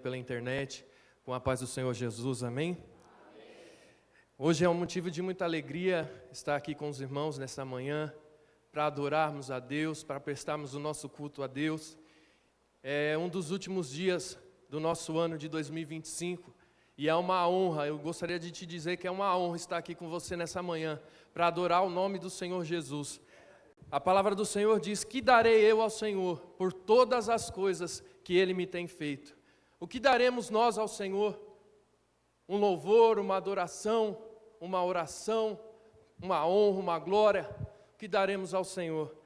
pela internet, com a paz do Senhor Jesus, amém? Hoje é um motivo de muita alegria estar aqui com os irmãos nessa manhã, para adorarmos a Deus, para prestarmos o nosso culto a Deus. É um dos últimos dias do nosso ano de 2025, e é uma honra, eu gostaria de te dizer que é uma honra estar aqui com você nessa manhã, para adorar o nome do Senhor Jesus. A palavra do Senhor diz: que darei eu ao Senhor por todas as coisas que Ele me tem feito? O que daremos nós ao Senhor? Um louvor, uma adoração, uma oração, uma honra, uma glória. O que daremos ao Senhor?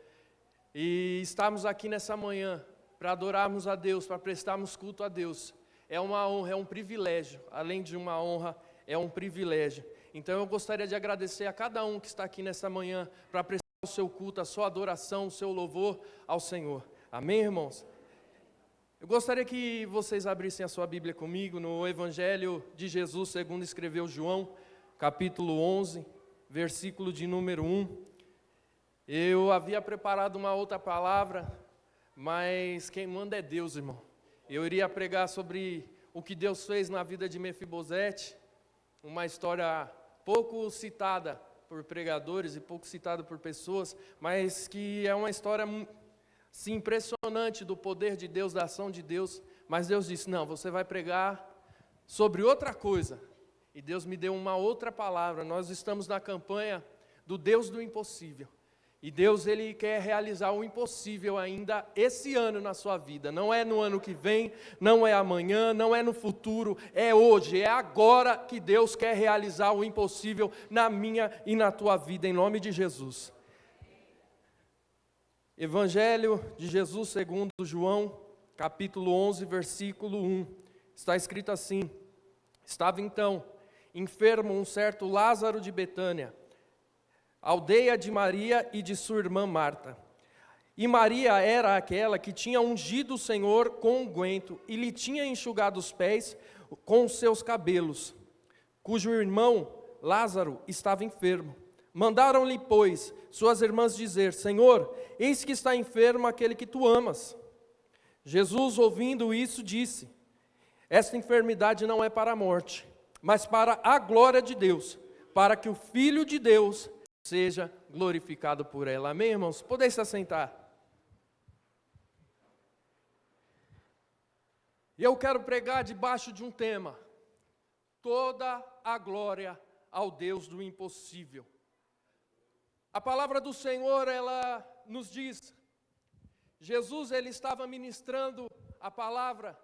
E estarmos aqui nessa manhã para adorarmos a Deus, para prestarmos culto a Deus, é uma honra, é um privilégio. Além de uma honra, é um privilégio. Então eu gostaria de agradecer a cada um que está aqui nessa manhã para prestar o seu culto, a sua adoração, o seu louvor ao Senhor. Amém, irmãos? Eu gostaria que vocês abrissem a sua Bíblia comigo no Evangelho de Jesus, segundo escreveu João, capítulo 11, versículo de número 1. Eu havia preparado uma outra palavra, mas quem manda é Deus, irmão. Eu iria pregar sobre o que Deus fez na vida de Mefibosete, uma história pouco citada por pregadores e pouco citada por pessoas, mas que é uma história sim, impressionante do poder de Deus, da ação de Deus. Mas Deus disse: não, você vai pregar sobre outra coisa. E Deus me deu uma outra palavra. Nós estamos na campanha do Deus do impossível. E Deus, Ele quer realizar o impossível ainda esse ano na sua vida. Não é no ano que vem, não é amanhã, não é no futuro, é hoje, é agora que Deus quer realizar o impossível na minha e na tua vida, em nome de Jesus. Evangelho de Jesus segundo João, capítulo 11, versículo 1. Está escrito assim: estava então enfermo um certo Lázaro de Betânia, aldeia de Maria e de sua irmã Marta. E Maria era aquela que tinha ungido o Senhor com unguento e lhe tinha enxugado os pés com os seus cabelos, cujo irmão Lázaro estava enfermo. Mandaram-lhe, pois, suas irmãs dizer: Senhor, eis que está enfermo aquele que tu amas. Jesus, ouvindo isso, disse: esta enfermidade não é para a morte, mas para a glória de Deus, para que o Filho de Deus seja glorificado por ela. Amém, irmãos? Podem se assentar. E eu quero pregar debaixo de um tema: toda a glória ao Deus do impossível. A palavra do Senhor, ela nos diz, Jesus, ele estava ministrando a palavra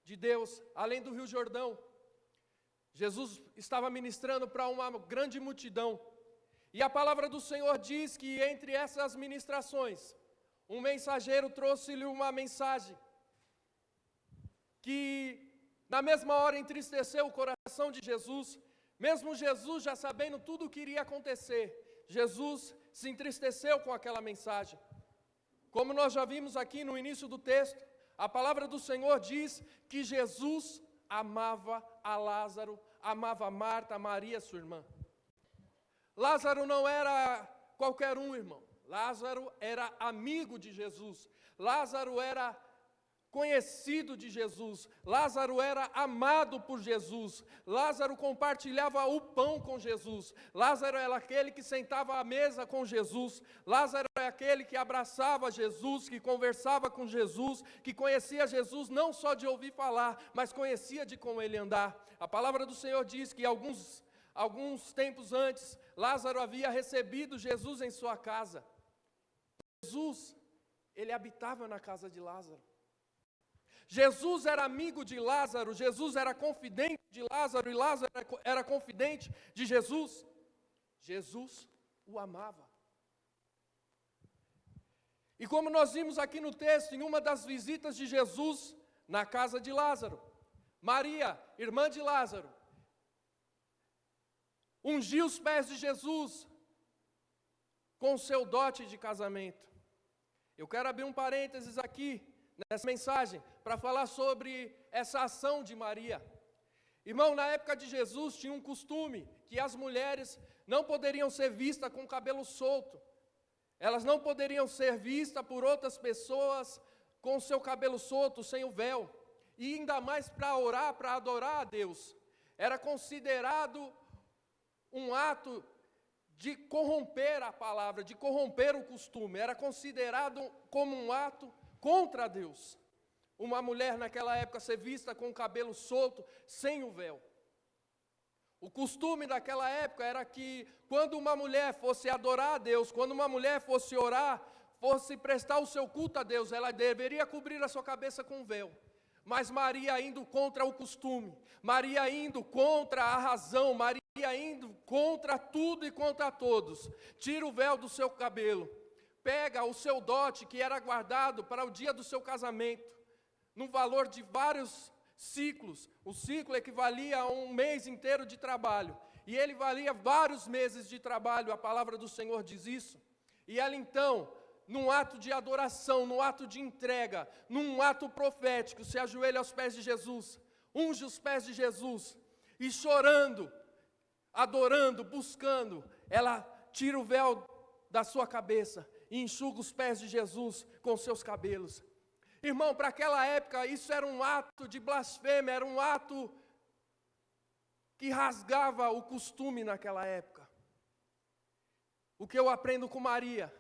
de Deus, além do Rio Jordão. Jesus estava ministrando para uma grande multidão. E a palavra do Senhor diz que entre essas ministrações, um mensageiro trouxe-lhe uma mensagem que na mesma hora entristeceu o coração de Jesus. Mesmo Jesus já sabendo tudo o que iria acontecer, Jesus se entristeceu com aquela mensagem. Como nós já vimos aqui no início do texto, a palavra do Senhor diz que Jesus amava a Lázaro, amava a Marta, a Maria, sua irmã. Lázaro não era qualquer um, irmão. Lázaro era amigo de Jesus. Lázaro era conhecido de Jesus. Lázaro era amado por Jesus. Lázaro compartilhava o pão com Jesus. Lázaro era aquele que sentava à mesa com Jesus. Lázaro é aquele que abraçava Jesus, que conversava com Jesus, que conhecia Jesus não só de ouvir falar, mas conhecia de como ele andar. A palavra do Senhor diz que alguns tempos antes, Lázaro havia recebido Jesus em sua casa. Jesus, ele habitava na casa de Lázaro. Jesus era amigo de Lázaro, Jesus era confidente de Lázaro e Lázaro era confidente de Jesus. Jesus o amava. E como nós vimos aqui no texto, em uma das visitas de Jesus na casa de Lázaro, Maria, irmã de Lázaro, ungiu os pés de Jesus com o seu dote de casamento. Eu quero abrir um parênteses aqui nessa mensagem para falar sobre essa ação de Maria. Irmão, na época de Jesus tinha um costume que as mulheres não poderiam ser vistas com o cabelo solto. Elas não poderiam ser vistas por outras pessoas com o seu cabelo solto, sem o véu. e ainda mais para orar, para adorar a Deus, era considerado um ato de corromper a palavra, de corromper o costume, era considerado como um ato contra Deus. Uma mulher naquela época ser vista com o cabelo solto, sem o véu. O costume daquela época era que quando uma mulher fosse adorar a Deus, quando uma mulher fosse orar, fosse prestar o seu culto a Deus, ela deveria cobrir a sua cabeça com um véu. Mas Maria indo contra o costume, Maria indo contra a razão, Maria indo contra tudo e contra todos, tira o véu do seu cabelo, pega o seu dote que era guardado para o dia do seu casamento, no valor de vários ciclos. O ciclo equivalia a um mês inteiro de trabalho, e ele valia vários meses de trabalho, a palavra do Senhor diz isso. E ela então, num ato de adoração, num ato de entrega, num ato profético, se ajoelha aos pés de Jesus, unge os pés de Jesus, e chorando, adorando, buscando, ela tira o véu da sua cabeça e enxuga os pés de Jesus com seus cabelos. Irmão, para aquela época, isso era um ato de blasfêmia, era um ato que rasgava o costume naquela época. O que eu aprendo com Maria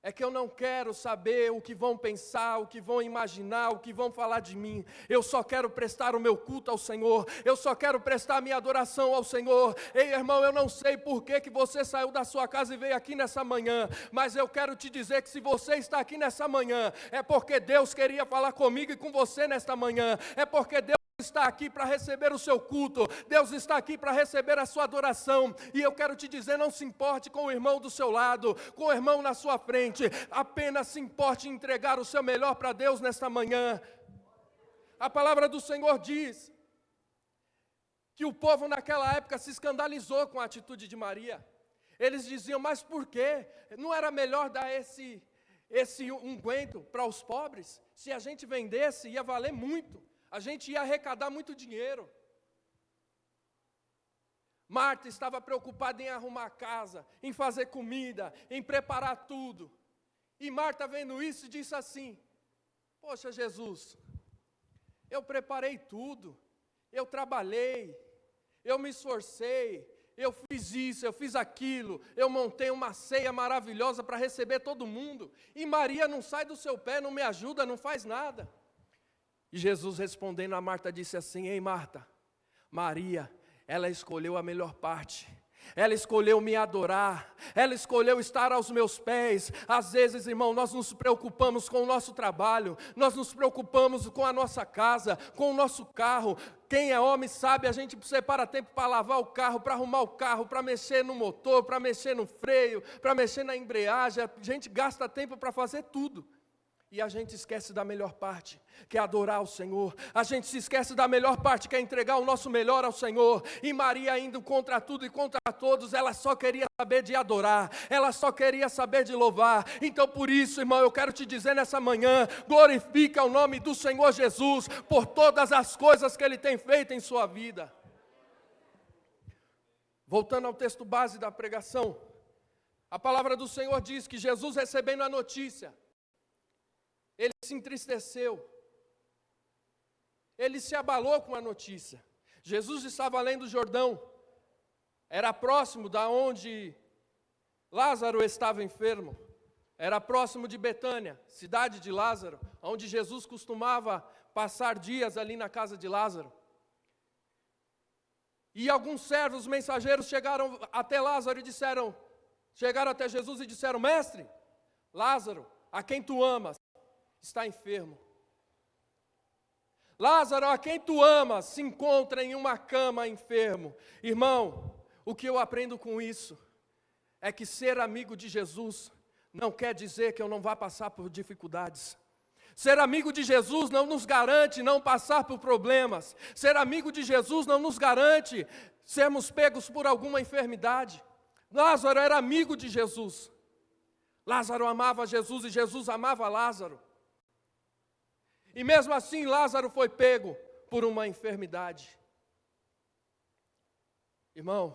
é que eu não quero saber o que vão pensar, o que vão imaginar, o que vão falar de mim. Eu só quero prestar o meu culto ao Senhor, eu só quero prestar a minha adoração ao Senhor. Ei, irmão, eu não sei por que você saiu da sua casa e veio aqui nessa manhã, mas eu quero te dizer que se você está aqui nessa manhã, é porque Deus queria falar comigo e com você nesta manhã, é porque Deus está aqui para receber o seu culto, Deus está aqui para receber a sua adoração, e eu quero te dizer, não se importe com o irmão do seu lado, com o irmão na sua frente, apenas se importe em entregar o seu melhor para Deus nesta manhã. A palavra do Senhor diz que o povo naquela época se escandalizou com a atitude de Maria. Eles diziam, mas por quê? Não era melhor dar esse unguento para os pobres? Se a gente vendesse, ia valer muito. A gente ia arrecadar muito dinheiro. Marta estava preocupada em arrumar a casa, em fazer comida, em preparar tudo. E Marta, vendo isso, disse assim, poxa, Jesus, eu preparei tudo, eu trabalhei, eu me esforcei, eu fiz isso, eu fiz aquilo, eu montei uma ceia maravilhosa para receber todo mundo, e Maria não sai do seu pé, não me ajuda, não faz nada. E Jesus respondendo a Marta disse assim, ei Marta, Maria, ela escolheu a melhor parte, ela escolheu me adorar, ela escolheu estar aos meus pés. Às vezes, irmão, nós nos preocupamos com o nosso trabalho, nós nos preocupamos com a nossa casa, com o nosso carro. Quem é homem sabe, a gente separa tempo para lavar o carro, para arrumar o carro, para mexer no motor, para mexer no freio, para mexer na embreagem, a gente gasta tempo para fazer tudo. E a gente esquece da melhor parte, que é adorar o Senhor. A gente se esquece da melhor parte, que é entregar o nosso melhor ao Senhor. E Maria indo contra tudo e contra todos, ela só queria saber de adorar, ela só queria saber de louvar. Então por isso, irmão, eu quero te dizer nessa manhã, glorifica o nome do Senhor Jesus, por todas as coisas que Ele tem feito em sua vida. Voltando ao texto base da pregação, a palavra do Senhor diz que Jesus, recebendo a notícia, ele se entristeceu, ele se abalou com a notícia. Jesus estava além do Jordão, era próximo da onde Lázaro estava enfermo, era próximo de Betânia, cidade de Lázaro, onde Jesus costumava passar dias ali na casa de Lázaro. E alguns servos mensageiros chegaram até Lázaro e chegaram até Jesus e disseram, mestre, Lázaro, a quem tu amas, está enfermo. Lázaro, a quem tu amas, se encontra em uma cama enfermo. Irmão, o que eu aprendo com isso é que ser amigo de Jesus não quer dizer que eu não vá passar por dificuldades. Ser amigo de Jesus não nos garante não passar por problemas. Ser amigo de Jesus não nos garante sermos pegos por alguma enfermidade. Lázaro era amigo de Jesus. Lázaro amava Jesus e Jesus amava Lázaro. E mesmo assim, Lázaro foi pego por uma enfermidade. Irmãos,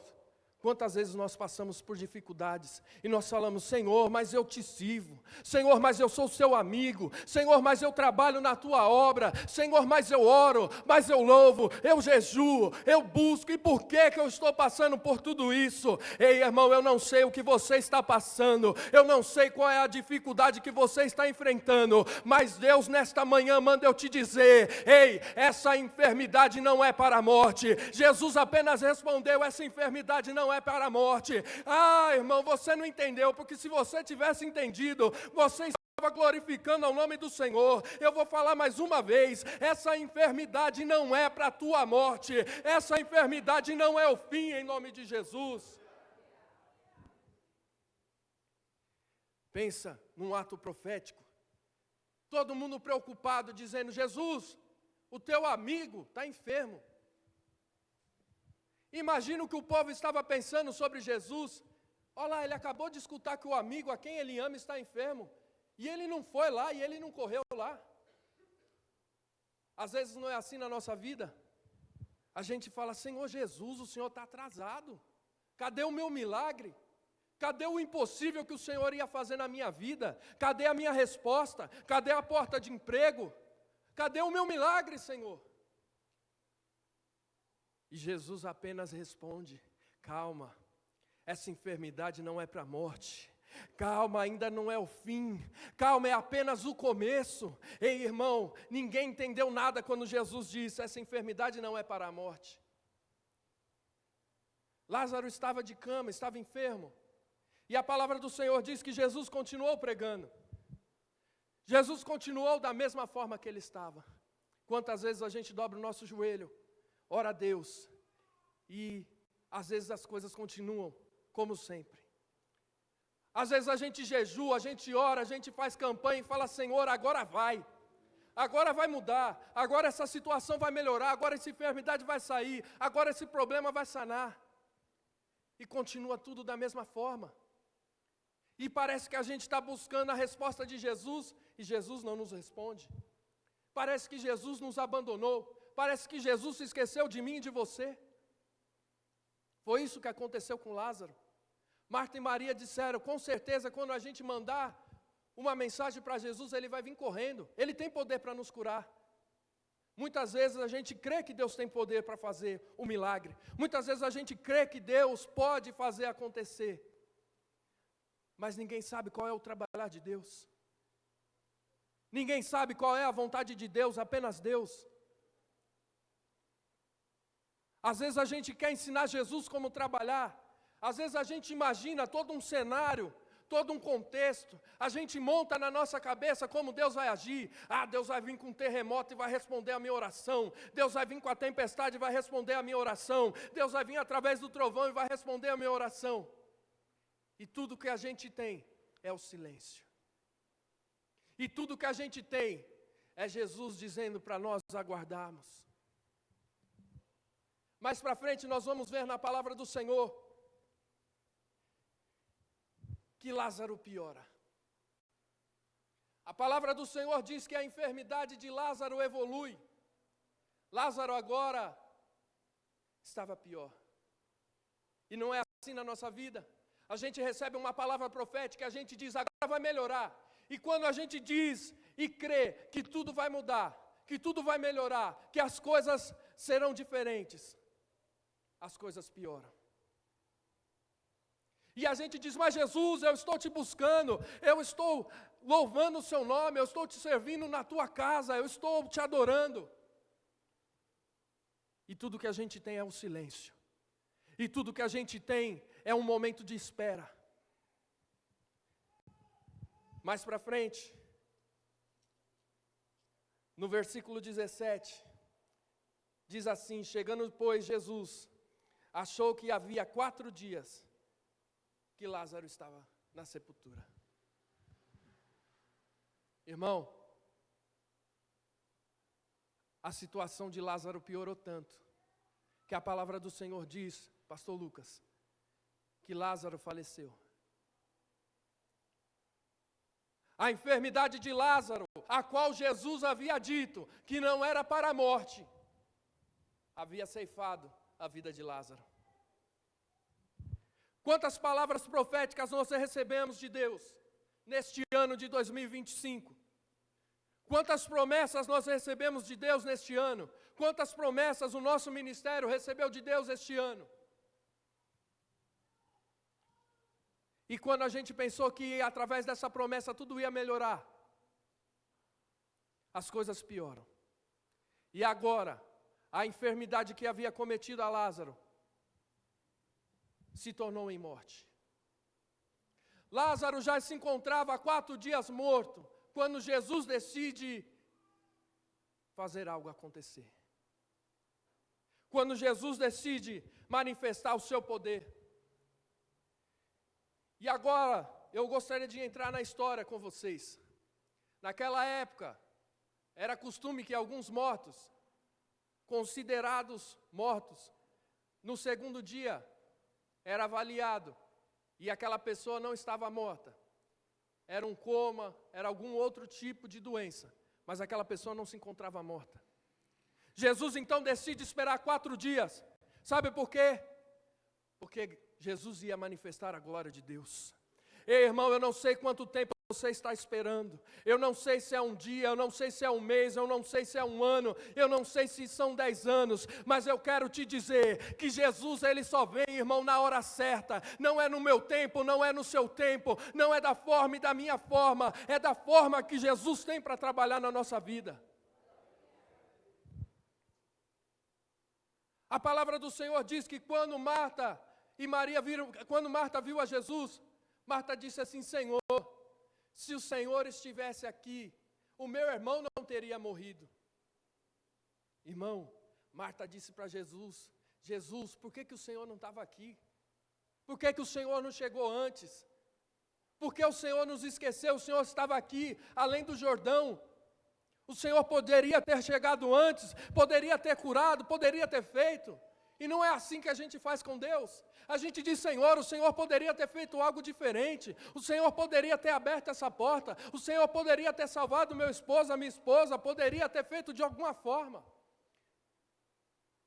Quantas vezes nós passamos por dificuldades e nós falamos: Senhor, mas eu te sirvo, Senhor, mas eu sou seu amigo, Senhor, mas eu trabalho na tua obra, Senhor, mas eu oro, mas eu louvo, eu jejuo, eu busco, e por que eu estou passando por tudo isso? Ei, irmão, eu não sei o que você está passando, eu não sei qual é a dificuldade que você está enfrentando, mas Deus nesta manhã manda eu te dizer: ei, essa enfermidade não é para a morte. Jesus apenas respondeu: essa enfermidade não é para a morte. Irmão, você não entendeu, porque se você tivesse entendido, você estava glorificando ao nome do Senhor. Eu vou falar mais uma vez: essa enfermidade não é para a tua morte, essa enfermidade não é o fim, em nome de Jesus. Pensa num ato profético, todo mundo preocupado, dizendo: Jesus, o teu amigo está enfermo. Imagina o que o povo estava pensando sobre Jesus. Olha lá, ele acabou de escutar que o amigo a quem ele ama está enfermo, e ele não foi lá, e ele não correu lá. Às vezes não é assim na nossa vida. A gente fala: Senhor Jesus, o Senhor está atrasado. Cadê o meu milagre? Cadê o impossível que o Senhor ia fazer na minha vida? Cadê a minha resposta? Cadê a porta de emprego? Cadê o meu milagre, Senhor? E Jesus apenas responde: calma, essa enfermidade não é para a morte. Calma, ainda não é o fim. Calma, é apenas o começo. Ei, irmão, ninguém entendeu nada quando Jesus disse: essa enfermidade não é para a morte. Lázaro estava de cama, estava enfermo. E a palavra do Senhor diz que Jesus continuou pregando. Jesus continuou da mesma forma que ele estava. Quantas vezes a gente dobra o nosso joelho, ora a Deus, e às vezes as coisas continuam como sempre. Às vezes a gente jejua, a gente ora, a gente faz campanha e fala: Senhor, agora vai mudar, agora essa situação vai melhorar, agora essa enfermidade vai sair, agora esse problema vai sanar. E continua tudo da mesma forma. E parece que a gente está buscando a resposta de Jesus, e Jesus não nos responde. Parece que Jesus nos abandonou, parece que Jesus se esqueceu de mim e de você. Foi isso que aconteceu com Lázaro. Marta e Maria disseram: com certeza, quando a gente mandar uma mensagem para Jesus, ele vai vir correndo, ele tem poder para nos curar. Muitas vezes a gente crê que Deus tem poder para fazer o milagre, muitas vezes a gente crê que Deus pode fazer acontecer, mas ninguém sabe qual é o trabalhar de Deus, ninguém sabe qual é a vontade de Deus, apenas Deus. Às vezes a gente quer ensinar Jesus como trabalhar, às vezes a gente imagina todo um cenário, todo um contexto, a gente monta na nossa cabeça como Deus vai agir. Deus vai vir com um terremoto e vai responder a minha oração, Deus vai vir com a tempestade e vai responder a minha oração, Deus vai vir através do trovão e vai responder a minha oração. E tudo que a gente tem é o silêncio, e tudo que a gente tem é Jesus dizendo para nós aguardarmos. Mais para frente nós vamos ver na palavra do Senhor que Lázaro piora. A palavra do Senhor diz que a enfermidade de Lázaro evolui. Lázaro agora estava pior. E não é assim na nossa vida. A gente recebe uma palavra profética, a gente diz: agora vai melhorar. E quando a gente diz e crê que tudo vai mudar, que tudo vai melhorar, que as coisas serão diferentes, as coisas pioram. E a gente diz: mas Jesus, eu estou te buscando, eu estou louvando o seu nome, eu estou te servindo na tua casa, eu estou te adorando. E tudo que a gente tem é o silêncio. E tudo que a gente tem é um momento de espera. Mais para frente, no versículo 17, diz assim: chegando, pois, Jesus achou que havia 4 dias que Lázaro estava na sepultura. Irmão, a situação de Lázaro piorou tanto, que a palavra do Senhor diz, pastor Lucas, que Lázaro faleceu. A enfermidade de Lázaro, a qual Jesus havia dito que não era para a morte, havia ceifado a vida de Lázaro. Quantas palavras proféticas nós recebemos de Deus neste ano de 2025? Quantas promessas nós recebemos de Deus neste ano? Quantas promessas o nosso ministério recebeu de Deus este ano? E quando a gente pensou que através dessa promessa tudo ia melhorar, as coisas pioram. E agora, a enfermidade que havia cometido a Lázaro se tornou em morte. Lázaro já se encontrava há 4 dias morto, quando Jesus decide fazer algo acontecer. Quando Jesus decide manifestar o seu poder. E agora, eu gostaria de entrar na história com vocês. Naquela época, era costume que alguns mortos, considerados mortos, no segundo dia, era avaliado, e aquela pessoa não estava morta. Era um coma, era algum outro tipo de doença, mas aquela pessoa não se encontrava morta. Jesus então decide esperar 4 dias. Sabe por quê? Porque Jesus ia manifestar a glória de Deus. Ei, irmão, eu não sei quanto tempo você está esperando. Eu não sei se é um dia, eu não sei se é um mês, eu não sei se é um ano, eu não sei se são 10 anos, mas eu quero te dizer que Jesus, Ele só vem, irmão, na hora certa. Não é no meu tempo, não é no seu tempo, não é da forma e da minha forma, é da forma que Jesus tem para trabalhar na nossa vida. A palavra do Senhor diz que quando Marta e Maria viram, quando Marta viu a Jesus, Marta disse assim: Senhor, se o Senhor estivesse aqui, o meu irmão não teria morrido. Irmão, Marta disse para Jesus: Jesus, por que o Senhor não estava aqui? Por que o Senhor não chegou antes? Por que o Senhor nos esqueceu? O Senhor estava aqui, além do Jordão. O Senhor poderia ter chegado antes, poderia ter curado, poderia ter feito. E não é assim que a gente faz com Deus. A gente diz: Senhor, o Senhor poderia ter feito algo diferente. O Senhor poderia ter aberto essa porta. O Senhor poderia ter salvado meu esposo, a minha esposa. Poderia ter feito de alguma forma.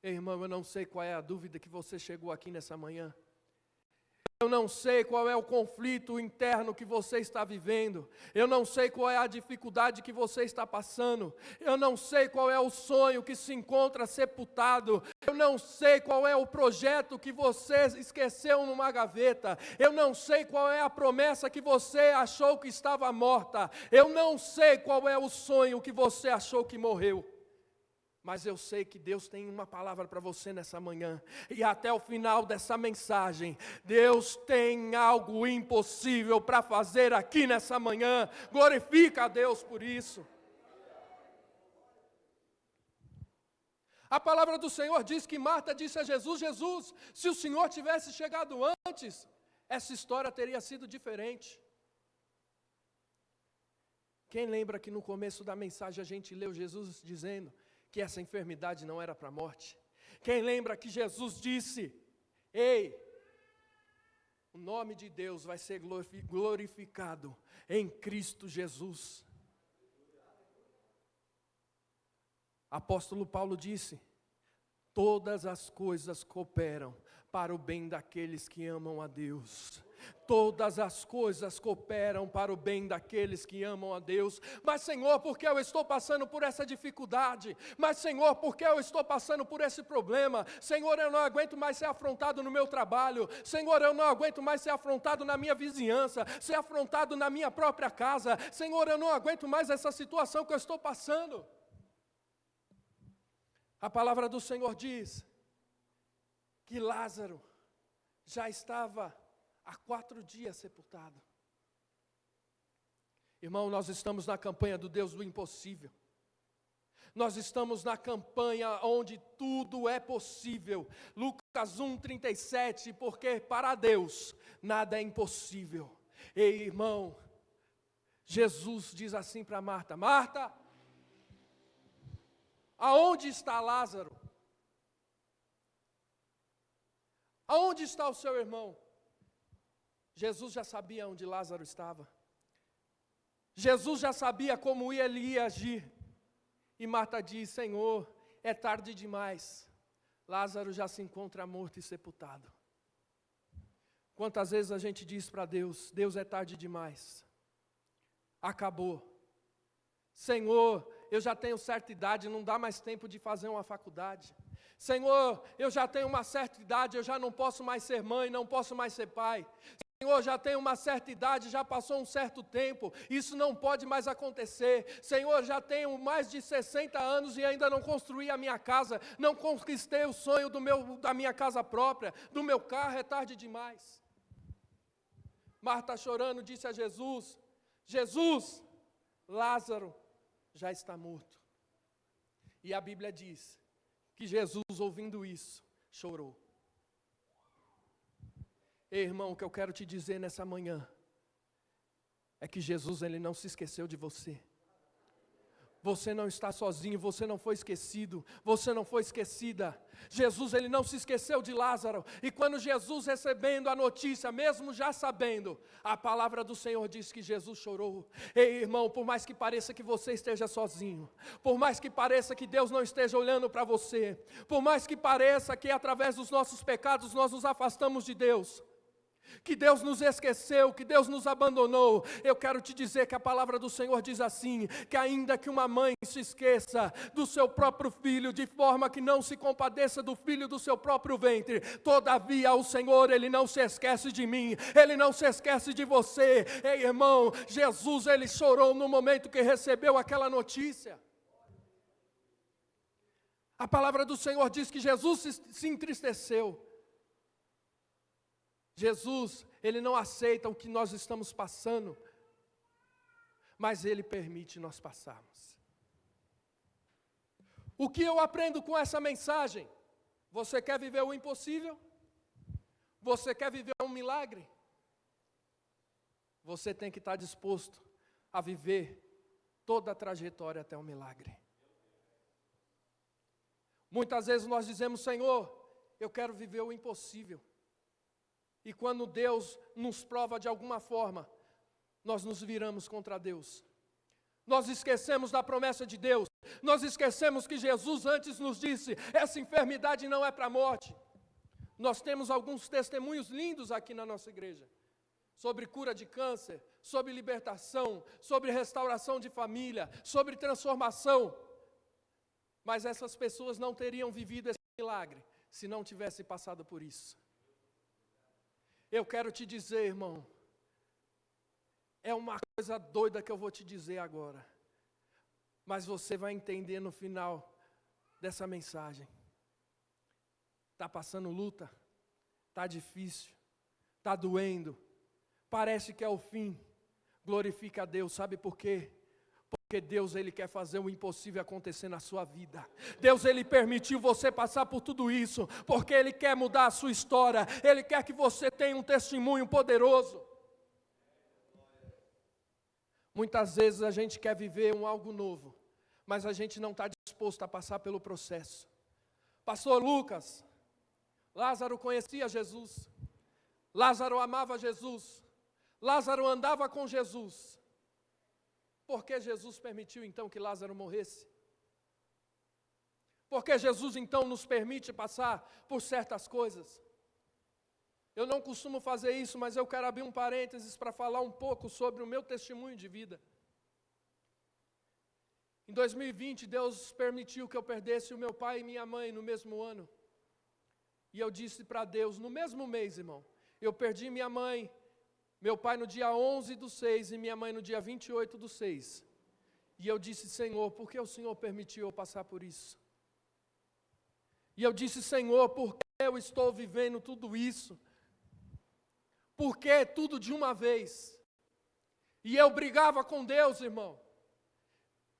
Ei, irmão, eu não sei qual é a dúvida que você chegou aqui nessa manhã. Eu não sei qual é o conflito interno que você está vivendo. Eu não sei qual é a dificuldade que você está passando. Eu não sei qual é o sonho que se encontra sepultado. Eu não sei qual é o projeto que você esqueceu numa gaveta. Eu não sei qual é a promessa que você achou que estava morta. Eu não sei qual é o sonho que você achou que morreu. Mas eu sei que Deus tem uma palavra para você nessa manhã. E até o final dessa mensagem, Deus tem algo impossível para fazer aqui nessa manhã. Glorifica a Deus por isso. A palavra do Senhor diz que Marta disse a Jesus: Jesus, se o Senhor tivesse chegado antes, essa história teria sido diferente. Quem lembra que no começo da mensagem a gente leu Jesus dizendo que essa enfermidade não era para a morte? Quem lembra que Jesus disse: ei, o nome de Deus vai ser glorificado em Cristo Jesus. Apóstolo Paulo disse: todas as coisas cooperam para o bem daqueles que amam a Deus. Todas as coisas cooperam para o bem daqueles que amam a Deus. Mas Senhor, por que eu estou passando por essa dificuldade? Mas Senhor, por que eu estou passando por esse problema? Senhor, eu não aguento mais ser afrontado no meu trabalho. Senhor, eu não aguento mais ser afrontado na minha vizinhança, ser afrontado na minha própria casa. Senhor, eu não aguento mais essa situação que eu estou passando. A palavra do Senhor diz que Lázaro já estava há 4 dias sepultado. Irmão, nós estamos na campanha do Deus do impossível. Nós estamos na campanha onde tudo é possível. Lucas 1:37, porque para Deus nada é impossível. Ei, irmão, Jesus diz assim para Marta: Marta, aonde está Lázaro? Aonde está o seu irmão? Jesus já sabia onde Lázaro estava. Jesus já sabia como ele ia agir. E Marta diz: Senhor, é tarde demais. Lázaro já se encontra morto e sepultado. Quantas vezes a gente diz para Deus, Deus é tarde demais, acabou. Senhor, eu já tenho certa idade, não dá mais tempo de fazer uma faculdade. Senhor, eu já tenho uma certa idade, eu já não posso mais ser mãe, não posso mais ser pai. Senhor, já tenho uma certa idade, já passou um certo tempo, isso não pode mais acontecer. Senhor, já tenho mais de 60 anos e ainda não construí a minha casa, não conquistei o sonho da minha casa própria, do meu carro, é tarde demais. Marta, chorando, disse a Jesus, Jesus, Lázaro já está morto. E a Bíblia diz que Jesus, ouvindo isso, chorou. Ei, irmão, o que eu quero te dizer nessa manhã é que Jesus, Ele não se esqueceu de você. Você não está sozinho, você não foi esquecido, você não foi esquecida. Jesus, Ele não se esqueceu de Lázaro. E quando Jesus, recebendo a notícia, mesmo já sabendo, a palavra do Senhor diz que Jesus chorou. Ei, irmão, por mais que pareça que você esteja sozinho, por mais que pareça que Deus não esteja olhando para você, por mais que pareça que através dos nossos pecados nós nos afastamos de Deus, que Deus nos esqueceu, que Deus nos abandonou, eu quero te dizer que a palavra do Senhor diz assim, que ainda que uma mãe se esqueça do seu próprio filho, de forma que não se compadeça do filho do seu próprio ventre, todavia o Senhor, Ele não se esquece de mim, Ele não se esquece de você. Ei, irmão, Jesus, Ele chorou no momento que recebeu aquela notícia. A palavra do Senhor diz que Jesus se entristeceu. Jesus, Ele não aceita o que nós estamos passando, mas Ele permite nós passarmos. O que eu aprendo com essa mensagem? Você quer viver o impossível? Você quer viver um milagre? Você tem que estar disposto a viver toda a trajetória até o milagre. Muitas vezes nós dizemos, Senhor, eu quero viver o impossível. E quando Deus nos prova de alguma forma, nós nos viramos contra Deus. Nós esquecemos da promessa de Deus. Nós esquecemos que Jesus antes nos disse, essa enfermidade não é para a morte. Nós temos alguns testemunhos lindos aqui na nossa igreja. Sobre cura de câncer, sobre libertação, sobre restauração de família, sobre transformação. Mas essas pessoas não teriam vivido esse milagre se não tivessem passado por isso. Eu quero te dizer, irmão, é uma coisa doida que eu vou te dizer agora, mas você vai entender no final dessa mensagem. Está passando luta, está difícil, está doendo, parece que é o fim. Glorifica a Deus, sabe por quê? Porque Deus, Ele quer fazer o impossível acontecer na sua vida. Deus, Ele permitiu você passar por tudo isso, porque Ele quer mudar a sua história. Ele quer que você tenha um testemunho poderoso. Muitas vezes a gente quer viver algo novo, mas a gente não está disposto a passar pelo processo. Pastor Lucas, Lázaro conhecia Jesus. Lázaro amava Jesus. Lázaro andava com Jesus. Por que Jesus permitiu então que Lázaro morresse? Por que Jesus então nos permite passar por certas coisas? Eu não costumo fazer isso, mas eu quero abrir um parênteses para falar um pouco sobre o meu testemunho de vida. Em 2020, Deus permitiu que eu perdesse o meu pai e minha mãe no mesmo ano. E eu disse para Deus, no mesmo mês, irmão, eu perdi minha mãe, meu pai no dia 11/6 e minha mãe no dia 28/6. E eu disse, Senhor, por que o Senhor permitiu eu passar por isso? E eu disse, Senhor, por que eu estou vivendo tudo isso? Por que tudo de uma vez? E eu brigava com Deus, irmão.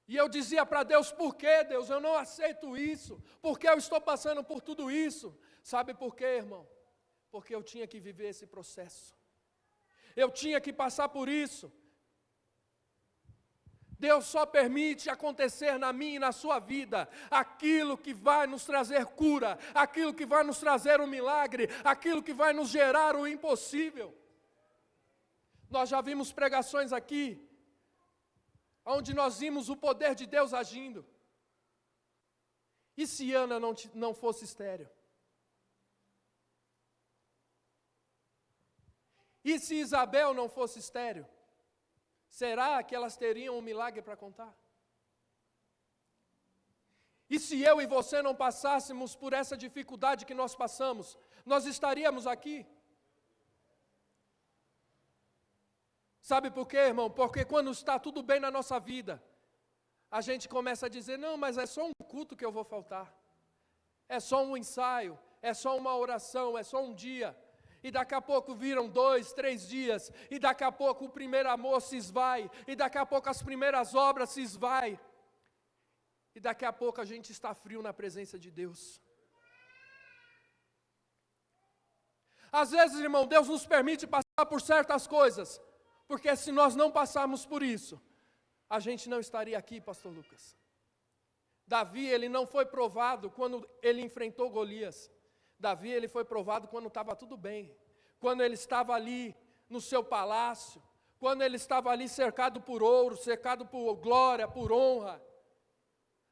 E eu dizia para Deus, por que, Deus? Eu não aceito isso. Por que eu estou passando por tudo isso? Sabe por quê, irmão? Porque eu tinha que viver esse processo. Eu tinha que passar por isso. Deus só permite acontecer na minha e na sua vida aquilo que vai nos trazer cura, aquilo que vai nos trazer um milagre, aquilo que vai nos gerar o impossível. Nós já vimos pregações aqui, onde nós vimos o poder de Deus agindo. E se Ana não fosse estéril? E se Isabel não fosse estéril? Será que elas teriam um milagre para contar? E se eu e você não passássemos por essa dificuldade que nós passamos, nós estaríamos aqui? Sabe por quê, irmão? Porque quando está tudo bem na nossa vida, a gente começa a dizer, não, mas é só um culto que eu vou faltar. É só um ensaio, é só uma oração, é só um dia. E daqui a pouco viram 2, 3 dias, e daqui a pouco o primeiro amor se esvai, e daqui a pouco as primeiras obras se esvai. E daqui a pouco a gente está frio na presença de Deus. Às vezes, irmão, Deus nos permite passar por certas coisas, porque se nós não passarmos por isso, a gente não estaria aqui, pastor Lucas. Davi, ele não foi provado quando ele enfrentou Golias. Davi, ele foi provado quando estava tudo bem. Quando ele estava ali no seu palácio, quando ele estava ali cercado por ouro, cercado por glória, por honra.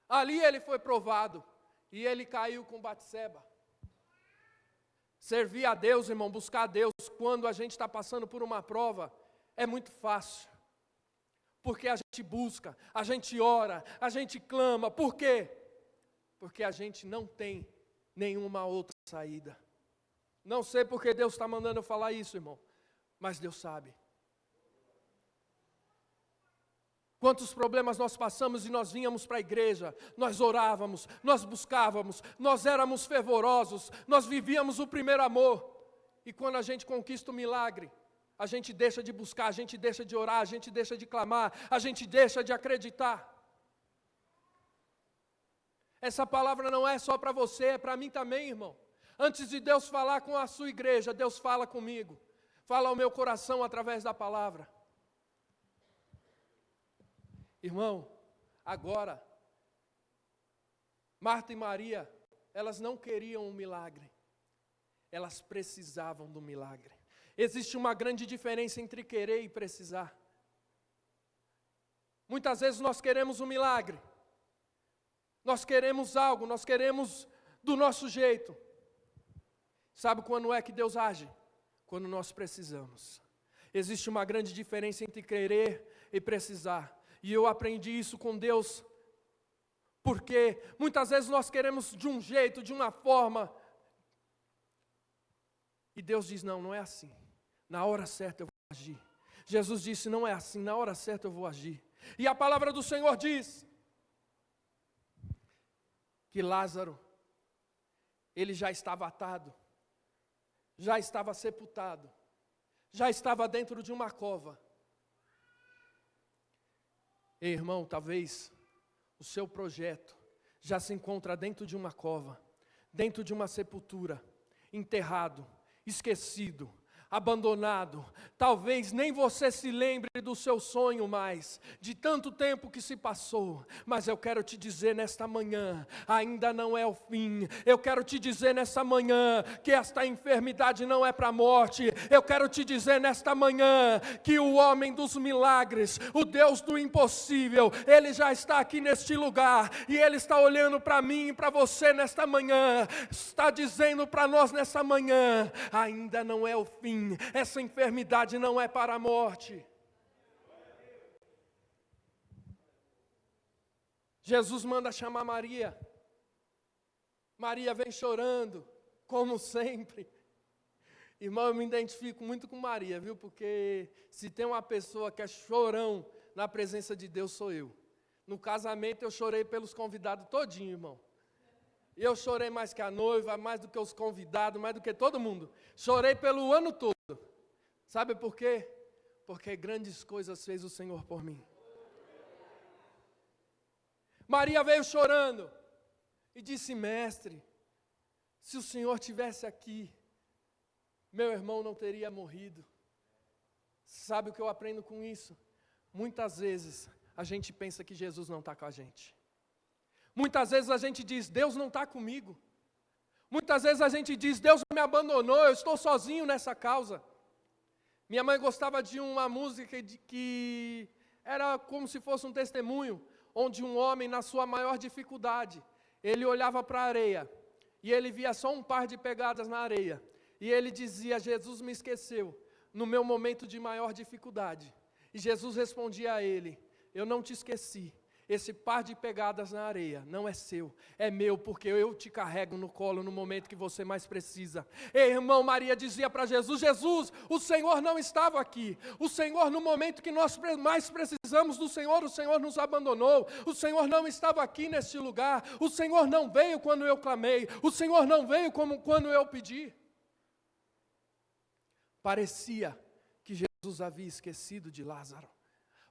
Ali ele foi provado, e ele caiu com Batseba. Servir a Deus, irmão, buscar a Deus, quando a gente está passando por uma prova, é muito fácil. Porque a gente busca, a gente ora, a gente clama. Por quê? Porque a gente não tem nenhuma outra saída. Não sei porque Deus está mandando eu falar isso, irmão, mas Deus sabe. Quantos problemas nós passamos e nós vínhamos para a igreja, nós orávamos, nós buscávamos, nós éramos fervorosos, nós vivíamos o primeiro amor. E quando a gente conquista o milagre, a gente deixa de buscar, a gente deixa de orar, a gente deixa de clamar, a gente deixa de acreditar. Essa palavra não é só para você, é para mim também, irmão. Antes de Deus falar com a sua igreja, Deus fala comigo. Fala ao meu coração através da palavra. Irmão, agora, Marta e Maria, elas não queriam um milagre. Elas precisavam do milagre. Existe uma grande diferença entre querer e precisar. Muitas vezes nós queremos um milagre. Nós queremos algo, nós queremos do nosso jeito. Sabe quando é que Deus age? Quando nós precisamos. Existe uma grande diferença entre querer e precisar. E eu aprendi isso com Deus. Porque muitas vezes nós queremos de um jeito, de uma forma. E Deus diz, não, não é assim. Na hora certa eu vou agir. Jesus disse, não é assim, na hora certa eu vou agir. E a palavra do Senhor diz que Lázaro, ele já estava atado, já estava sepultado, já estava dentro de uma cova. Ei, irmão, talvez o seu projeto já se encontra dentro de uma cova, dentro de uma sepultura, enterrado, esquecido, abandonado. Talvez nem você se lembre do seu sonho mais, de tanto tempo que se passou. Mas eu quero te dizer nesta manhã, ainda não é o fim. Eu quero te dizer nesta manhã que esta enfermidade não é para a morte. Eu quero te dizer nesta manhã que o homem dos milagres, o Deus do impossível, Ele já está aqui neste lugar. E Ele está olhando para mim e para você nesta manhã. Está dizendo para nós nesta manhã, ainda não é o fim. Essa enfermidade não é para a morte. Jesus manda chamar Maria. Maria vem chorando, como sempre. Irmão, eu me identifico muito com Maria, viu? Porque se tem uma pessoa que é chorão na presença de Deus, sou eu. No casamento eu chorei pelos convidados todinho, irmão. E eu chorei mais que a noiva, mais do que os convidados, mais do que todo mundo. Chorei pelo ano todo. Sabe por quê? Porque grandes coisas fez o Senhor por mim. Maria veio chorando e disse, mestre, se o Senhor tivesse aqui, meu irmão não teria morrido. Sabe o que eu aprendo com isso? Muitas vezes a gente pensa que Jesus não está com a gente. Muitas vezes a gente diz, Deus não está comigo. Muitas vezes a gente diz, Deus me abandonou, eu estou sozinho nessa causa. Minha mãe gostava de uma música que era como se fosse um testemunho, onde um homem, na sua maior dificuldade, ele olhava para a areia, e ele via só um par de pegadas na areia, e ele dizia, Jesus me esqueceu, no meu momento de maior dificuldade. E Jesus respondia a ele: eu não te esqueci. Esse par de pegadas na areia não é seu, é meu, porque eu te carrego no colo no momento que você mais precisa. Ei, irmão, Maria dizia para Jesus: Jesus, o Senhor não estava aqui. O Senhor, no momento que nós mais precisamos do Senhor, o Senhor nos abandonou. O Senhor não estava aqui neste lugar. O Senhor não veio quando eu clamei. O Senhor não veio quando eu pedi. Parecia que Jesus havia esquecido de Lázaro.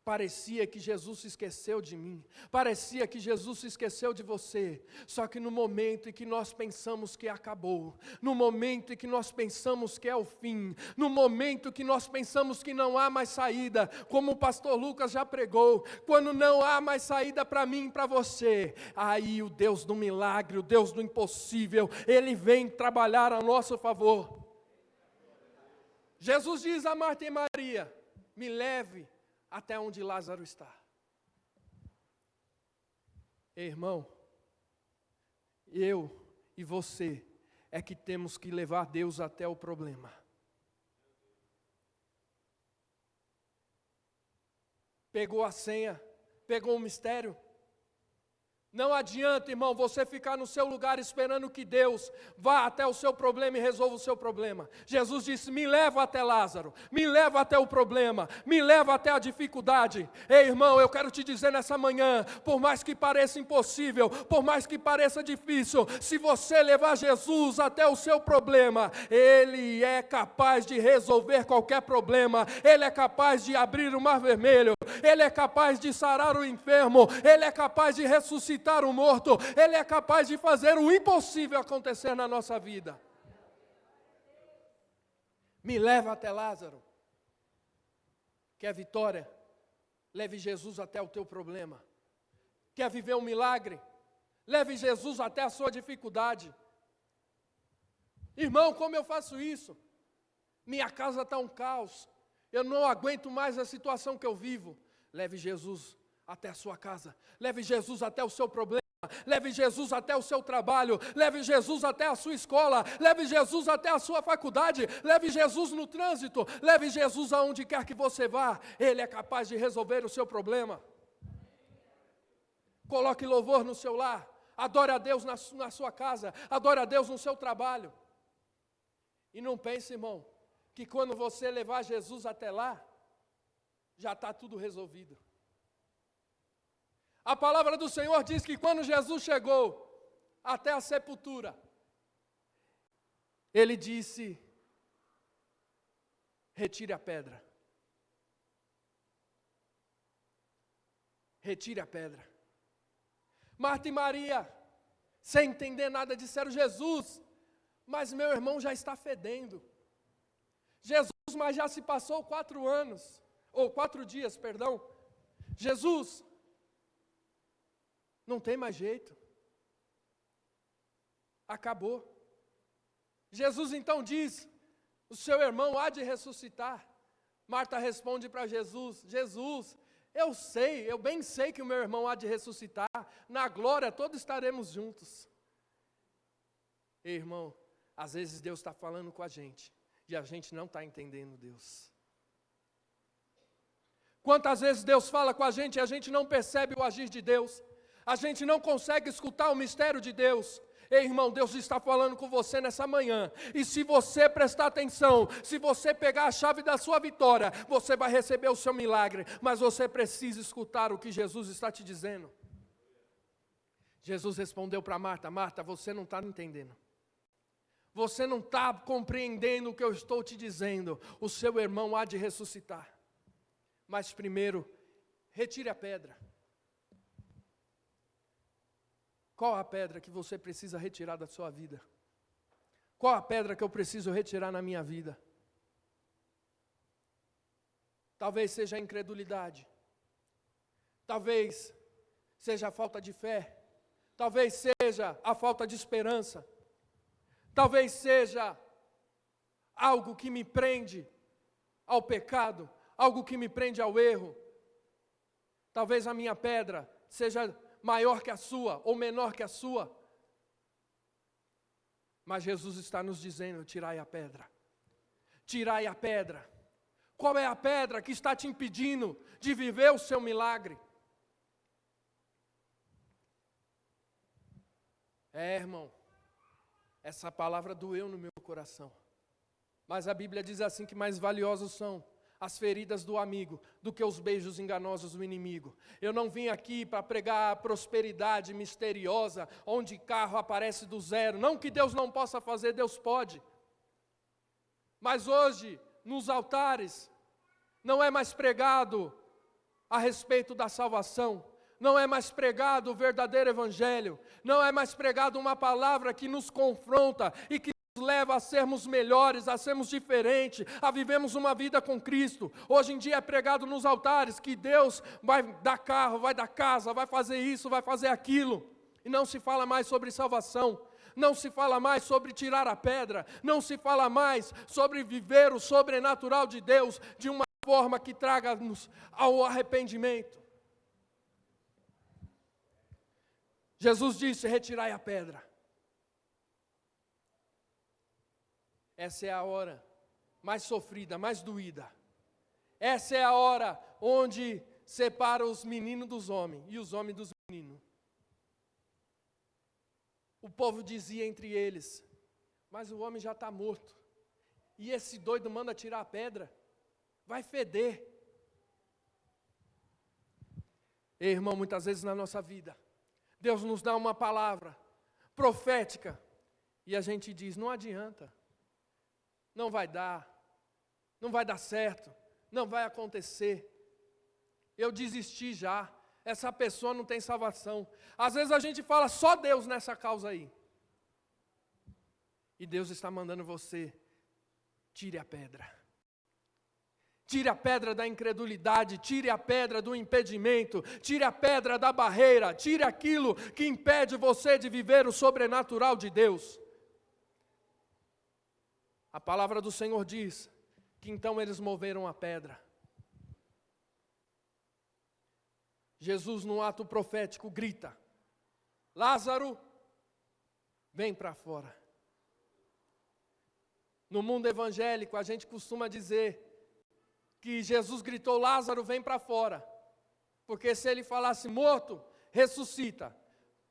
Parecia que Jesus se esqueceu de mim. Parecia que Jesus se esqueceu de você. Só que no momento em que nós pensamos que acabou, no momento em que nós pensamos que é o fim, no momento que nós pensamos que não há mais saída, como o pastor Lucas já pregou, quando não há mais saída para mim e para você, aí o Deus do milagre, o Deus do impossível, Ele vem trabalhar a nosso favor. Jesus diz a Marta e Maria: me leve até onde Lázaro está. Ei, irmão, eu e você é que temos que levar Deus até o problema. Pegou a senha, pegou o mistério. Não adianta, irmão, você ficar no seu lugar esperando que Deus vá até o seu problema e resolva o seu problema. Jesus disse: me leva até Lázaro, me leva até o problema, me leva até a dificuldade. Ei, irmão, eu quero te dizer nessa manhã, por mais que pareça impossível, por mais que pareça difícil, se você levar Jesus até o seu problema, Ele é capaz de resolver qualquer problema. Ele é capaz de abrir o mar vermelho, Ele é capaz de sarar o enfermo, Ele é capaz de ressuscitar o morto, Ele é capaz de fazer o impossível acontecer na nossa vida. Me leva até Lázaro. Quer vitória? Leve Jesus até o teu problema. Quer viver um milagre? Leve Jesus até a sua dificuldade. Irmão, como eu faço isso? Minha casa está um caos, eu não aguento mais a situação que eu vivo. Leve Jesus até a sua casa, leve Jesus até o seu problema, leve Jesus até o seu trabalho, leve Jesus até a sua escola, leve Jesus até a sua faculdade, leve Jesus no trânsito, leve Jesus aonde quer que você vá. Ele é capaz de resolver o seu problema. Coloque louvor no seu lar, adore a Deus na sua casa, adore a Deus no seu trabalho. E não pense, irmão, que quando você levar Jesus até lá, já está tudo resolvido. A palavra do Senhor diz que quando Jesus chegou até a sepultura, Ele disse: retire a pedra. Retire a pedra. Marta e Maria, sem entender nada, disseram: Jesus, mas meu irmão já está fedendo. Jesus, mas já se passou 4 dias, perdão. Jesus, não tem mais jeito. Acabou. Jesus então diz: o seu irmão há de ressuscitar. Marta responde para Jesus: Jesus, eu bem sei que o meu irmão há de ressuscitar. Na glória todos estaremos juntos. Ei, irmão, às vezes Deus está falando com a gente e a gente não está entendendo Deus. Quantas vezes Deus fala com a gente e a gente não percebe o agir de Deus? A gente não consegue escutar o mistério de Deus. Ei, irmão, Deus está falando com você nessa manhã. E se você prestar atenção, se você pegar a chave da sua vitória, você vai receber o seu milagre. Mas você precisa escutar o que Jesus está te dizendo. Jesus respondeu para Marta: Marta, você não está entendendo. Você não está compreendendo o que eu estou te dizendo. O seu irmão há de ressuscitar. Mas primeiro, retire a pedra. Qual a pedra que você precisa retirar da sua vida? Qual a pedra que eu preciso retirar na minha vida? Talvez seja a incredulidade. Talvez seja a falta de fé. Talvez seja a falta de esperança. Talvez seja algo que me prende ao pecado, algo que me prende ao erro. Talvez a minha pedra seja maior que a sua ou menor que a sua. Mas Jesus está nos dizendo: tirai a pedra. Tirai a pedra. Qual é a pedra que está te impedindo de viver o seu milagre? Irmão, essa palavra doeu no meu coração. Mas a Bíblia diz assim que mais valiosos são as feridas do amigo do que os beijos enganosos do inimigo. Eu não vim aqui para pregar a prosperidade misteriosa, onde carro aparece do zero. Não que Deus não possa fazer, Deus pode. Mas hoje, nos altares, não é mais pregado a respeito da salvação. Não é mais pregado o verdadeiro evangelho. Não é mais pregado uma palavra que nos confronta e que nos leva a sermos melhores, a sermos diferentes, a vivermos uma vida com Cristo. Hoje em dia é pregado nos altares que Deus vai dar carro, vai dar casa, vai fazer isso, vai fazer aquilo. E não se fala mais sobre salvação. Não se fala mais sobre tirar a pedra. Não se fala mais sobre viver o sobrenatural de Deus de uma forma que traga-nos ao arrependimento. Jesus disse: retirai a pedra. Essa é a hora mais sofrida, mais doída. Essa é a hora onde separa os meninos dos homens e os homens dos meninos. O povo dizia entre eles: mas o homem já está morto. E esse doido manda tirar a pedra. Vai feder. Ei, irmão, muitas vezes na nossa vida, Deus nos dá uma palavra profética e a gente diz: não adianta, não vai dar certo, não vai acontecer, eu desisti já, essa pessoa não tem salvação. Às vezes a gente fala: só Deus nessa causa aí. E Deus está mandando você: tire a pedra. Tire a pedra da incredulidade, tire a pedra do impedimento, tire a pedra da barreira, tire aquilo que impede você de viver o sobrenatural de Deus. A palavra do Senhor diz que então eles moveram a pedra. Jesus, no ato profético, grita: Lázaro, vem para fora. No mundo evangélico, a gente costuma dizer que Jesus gritou: Lázaro, vem para fora. Porque se ele falasse morto, ressuscita.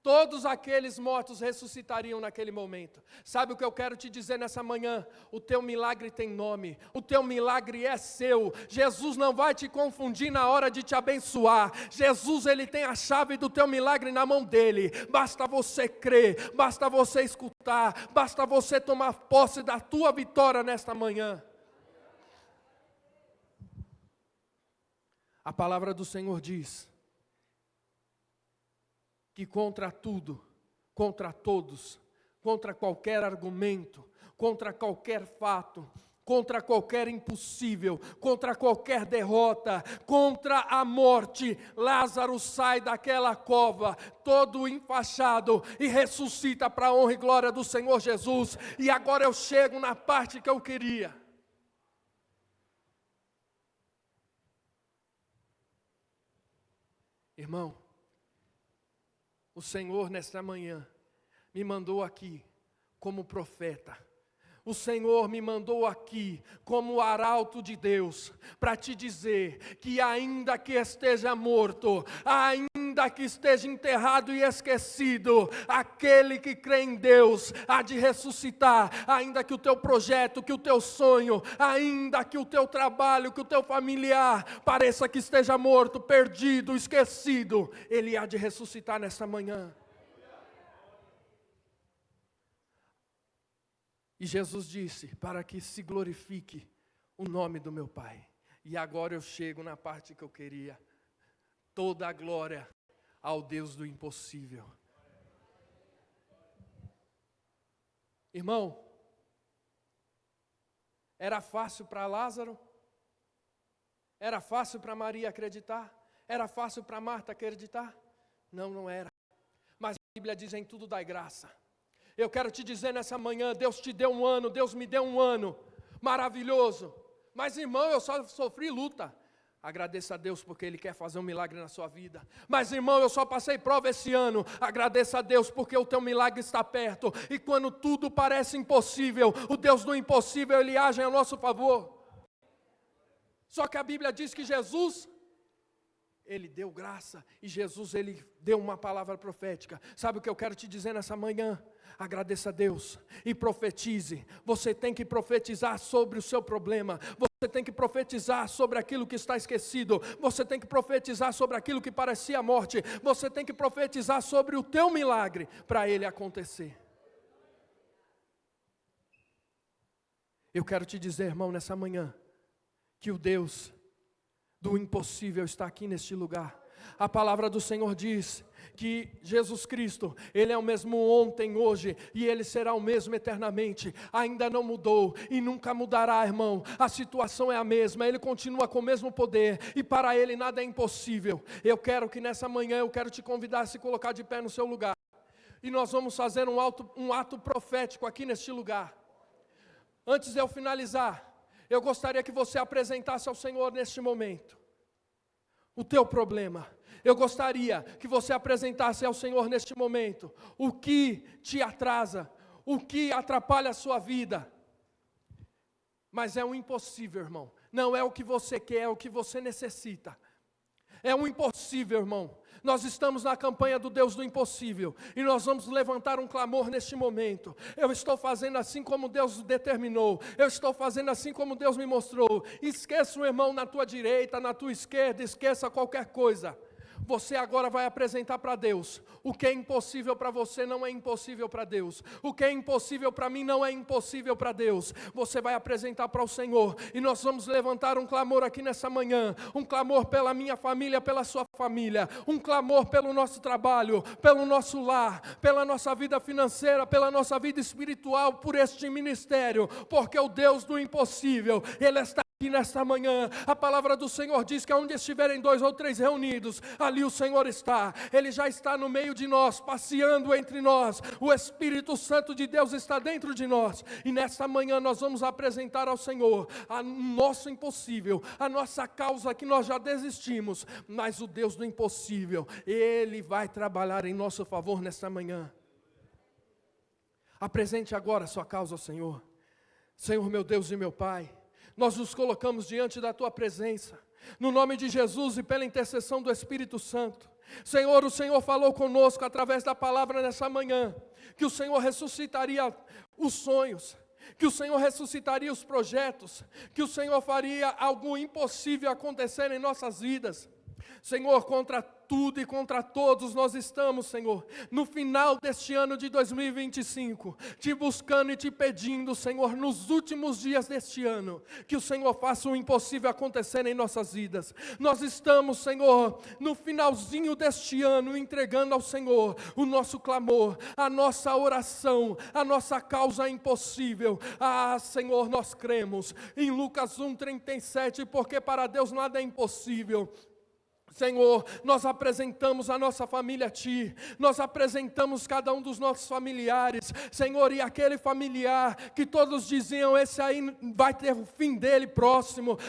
Todos aqueles mortos ressuscitariam naquele momento. Sabe o que eu quero te dizer nessa manhã? O teu milagre tem nome. O teu milagre é seu. Jesus não vai te confundir na hora de te abençoar. Jesus, ele tem a chave do teu milagre na mão dele. Basta você crer, basta você escutar, basta você tomar posse da tua vitória nesta manhã. A palavra do Senhor diz que contra tudo, contra todos, contra qualquer argumento, contra qualquer fato, contra qualquer impossível, contra qualquer derrota, contra a morte, Lázaro sai daquela cova, todo enfaixado, e ressuscita para a honra e glória do Senhor Jesus. E agora eu chego na parte que eu queria. Irmão, o Senhor nesta manhã me mandou aqui como profeta. O Senhor me mandou aqui como arauto de Deus para te dizer que ainda que esteja morto, ainda que esteja enterrado e esquecido, aquele que crê em Deus há de ressuscitar. Ainda que o teu projeto, que o teu sonho, ainda que o teu trabalho, que o teu familiar pareça que esteja morto, perdido, esquecido, ele há de ressuscitar nesta manhã. E Jesus disse: para que se glorifique o nome do meu Pai. E agora eu chego na parte que eu queria. Toda a glória ao Deus do impossível. Irmão, era fácil para Lázaro? Era fácil para Maria acreditar? Era fácil para Marta acreditar? Não, não era. Mas a Bíblia diz: em tudo dai graça. Eu quero te dizer nessa manhã, Deus te deu um ano, Deus me deu um ano maravilhoso. Mas irmão, eu só sofri luta. Agradeça a Deus porque Ele quer fazer um milagre na sua vida. Mas irmão, eu só passei prova esse ano. Agradeça a Deus porque o teu milagre está perto. E quando tudo parece impossível, o Deus do impossível, Ele age em nosso favor. Só que a Bíblia diz que Jesus, Ele deu graça, e Jesus, Ele deu uma palavra profética. Sabe o que eu quero te dizer nessa manhã? Agradeça a Deus e profetize. Você tem que profetizar sobre o seu problema. Você tem que profetizar sobre aquilo que está esquecido. Você tem que profetizar sobre aquilo que parecia morte. Você tem que profetizar sobre o teu milagre para ele acontecer. Eu quero te dizer, irmão, nessa manhã, que o Deus do impossível está aqui neste lugar. A palavra do Senhor diz que Jesus Cristo, Ele é o mesmo ontem, hoje, e Ele será o mesmo eternamente. Ainda não mudou e nunca mudará, irmão. A situação é a mesma, Ele continua com o mesmo poder, e para Ele nada é impossível. Eu quero que nessa manhã, eu quero te convidar a se colocar de pé no seu lugar. E nós vamos fazer um ato profético aqui neste lugar. Antes de eu finalizar, eu gostaria que você apresentasse ao Senhor neste momento o teu problema. Eu gostaria que você apresentasse ao Senhor neste momento o que te atrasa, o que atrapalha a sua vida. Mas é um impossível, irmão. Não é o que você quer, é o que você necessita. É um impossível, irmão. Nós estamos na campanha do Deus do impossível, e nós vamos levantar um clamor neste momento. Eu estou fazendo assim como Deus determinou, eu estou fazendo assim como Deus me mostrou. Esqueça o irmão na tua direita, na tua esquerda, esqueça qualquer coisa. Você agora vai apresentar para Deus. O que é impossível para você não é impossível para Deus. O que é impossível para mim não é impossível para Deus. Você vai apresentar para o Senhor. E nós vamos levantar um clamor aqui nessa manhã. Um clamor pela minha família, pela sua família. Um clamor pelo nosso trabalho, pelo nosso lar, pela nossa vida financeira, pela nossa vida espiritual, por este ministério. Porque o Deus do impossível, Ele está aqui nesta manhã. A palavra do Senhor diz que onde estiverem 2 ou 3 reunidos, ali o Senhor está. Ele já está no meio de nós, passeando entre nós. O Espírito Santo de Deus está dentro de nós. E nesta manhã nós vamos apresentar ao Senhor o nosso impossível, a nossa causa que nós já desistimos. Mas o Deus do impossível, Ele vai trabalhar em nosso favor nesta manhã. Apresente agora a sua causa ao Senhor. Senhor, meu Deus e meu Pai, nós nos colocamos diante da Tua presença, no nome de Jesus e pela intercessão do Espírito Santo. Senhor, o Senhor falou conosco através da palavra nessa manhã, que o Senhor ressuscitaria os sonhos, que o Senhor ressuscitaria os projetos, que o Senhor faria algo impossível acontecer em nossas vidas. Senhor, contra tudo e contra todos nós estamos, Senhor, no final deste ano de 2025, te buscando e te pedindo, Senhor, nos últimos dias deste ano, que o Senhor faça o impossível acontecer em nossas vidas. Nós estamos, Senhor, no finalzinho deste ano, entregando ao Senhor o nosso clamor, a nossa oração, a nossa causa impossível. Ah, Senhor, nós cremos em Lucas 1:37, porque para Deus nada é impossível. Senhor, nós apresentamos a nossa família a Ti, nós apresentamos cada um dos nossos familiares, Senhor, e aquele familiar que todos diziam, esse aí vai ter o fim dele próximo,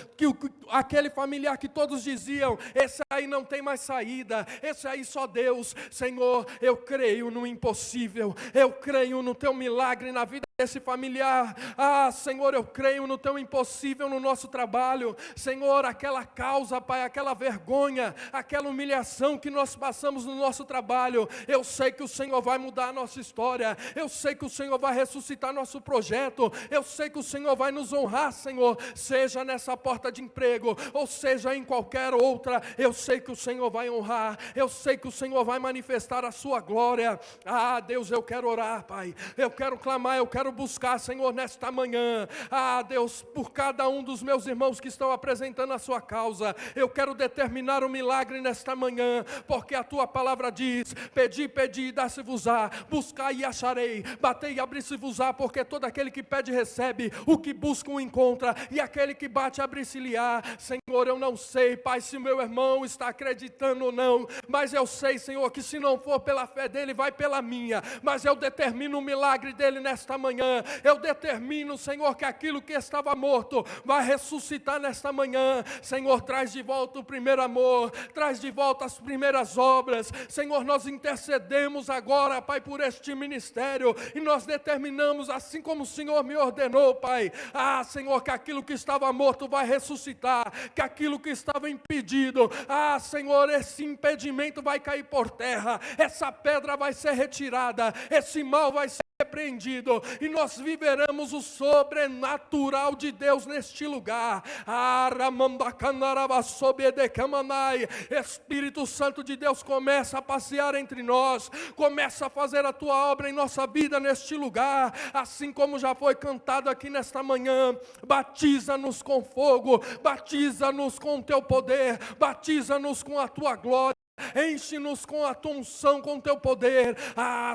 aquele familiar que todos diziam, esse aí não tem mais saída, esse aí só Deus. Senhor, eu creio no impossível, eu creio no Teu milagre na vida desse familiar. Ah, Senhor, eu creio no Teu impossível no nosso trabalho. Senhor, aquela causa, Pai, aquela vergonha, aquela humilhação que nós passamos no nosso trabalho, eu sei que o Senhor vai mudar a nossa história, eu sei que o Senhor vai ressuscitar nosso projeto, eu sei que o Senhor vai nos honrar, Senhor, seja nessa porta de emprego, ou seja em qualquer outra, eu sei que o Senhor vai honrar, eu sei que o Senhor vai manifestar a sua glória. Ah, Deus, eu quero orar, Pai, eu quero clamar, eu quero buscar, Senhor, nesta manhã. Ah, Deus, por cada um dos meus irmãos que estão apresentando a sua causa, eu quero determinar o milagre nesta manhã, porque a Tua palavra diz, pedi, pedi e dá-se-vos-á, buscai e acharei, batei e abri-se-vos-á, porque todo aquele que pede recebe, o que busca o encontra, e aquele que bate abre-se-lhe-á. Senhor, Senhor, eu não sei, Pai, se o meu irmão está acreditando ou não, mas eu sei, Senhor, que se não for pela fé dele, vai pela minha, mas eu determino o milagre dele nesta manhã, eu determino, Senhor, que aquilo que estava morto vai ressuscitar nesta manhã. Senhor, traz de volta o primeiro amor, traz de volta as primeiras obras. Senhor, nós intercedemos agora, Pai, por este ministério, e nós determinamos, assim como o Senhor me ordenou, Pai, Senhor, que aquilo que estava morto vai ressuscitar, que aquilo que estava impedido, Senhor, esse impedimento vai cair por terra, essa pedra vai ser retirada, esse mal vai ser repreendido, e nós viveremos o sobrenatural de Deus neste lugar. Espírito Santo de Deus, começa a passear entre nós, começa a fazer a tua obra em nossa vida neste lugar, assim como já foi cantado aqui nesta manhã. Batiza-nos com fogo, batiza-nos com o teu poder, batiza-nos com a tua glória. Enche-nos com a tua unção, com o teu poder.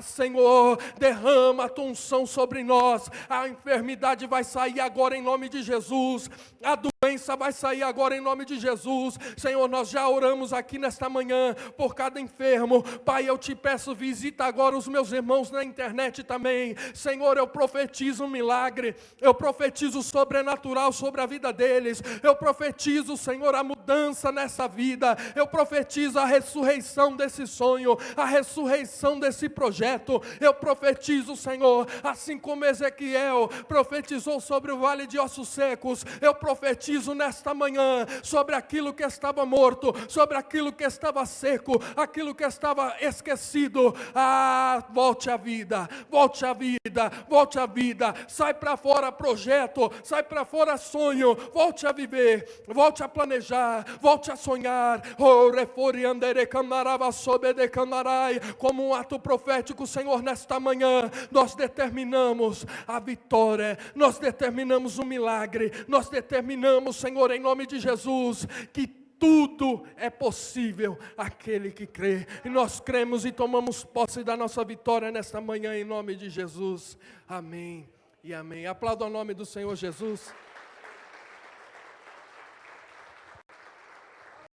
Senhor, derrama a tua unção sobre nós. A enfermidade vai sair agora em nome de Jesus. A doença vai sair agora em nome de Jesus. Senhor, nós já oramos aqui nesta manhã por cada enfermo. Pai, eu te peço, visita agora os meus irmãos na internet também. Senhor, eu profetizo um milagre, eu profetizo o sobrenatural sobre a vida deles. Eu profetizo, Senhor, a mudança nessa vida. Eu profetizo a ressurreição desse sonho, a ressurreição desse projeto. Eu profetizo, Senhor, assim como Ezequiel profetizou sobre o vale de ossos secos, eu profetizo nesta manhã sobre aquilo que estava morto, sobre aquilo que estava seco, aquilo que estava esquecido. Volte à vida, volte à vida, volte à vida. Sai para fora projeto, sai para fora sonho, volte a viver, volte a planejar, volte a sonhar. Como um ato profético, Senhor, nesta manhã nós determinamos a vitória, nós determinamos o milagre, nós determinamos, Senhor, em nome de Jesus, que tudo é possível àquele que crê, e nós cremos e tomamos posse da nossa vitória nesta manhã, em nome de Jesus. Amém e amém. Aplauda o nome do Senhor Jesus.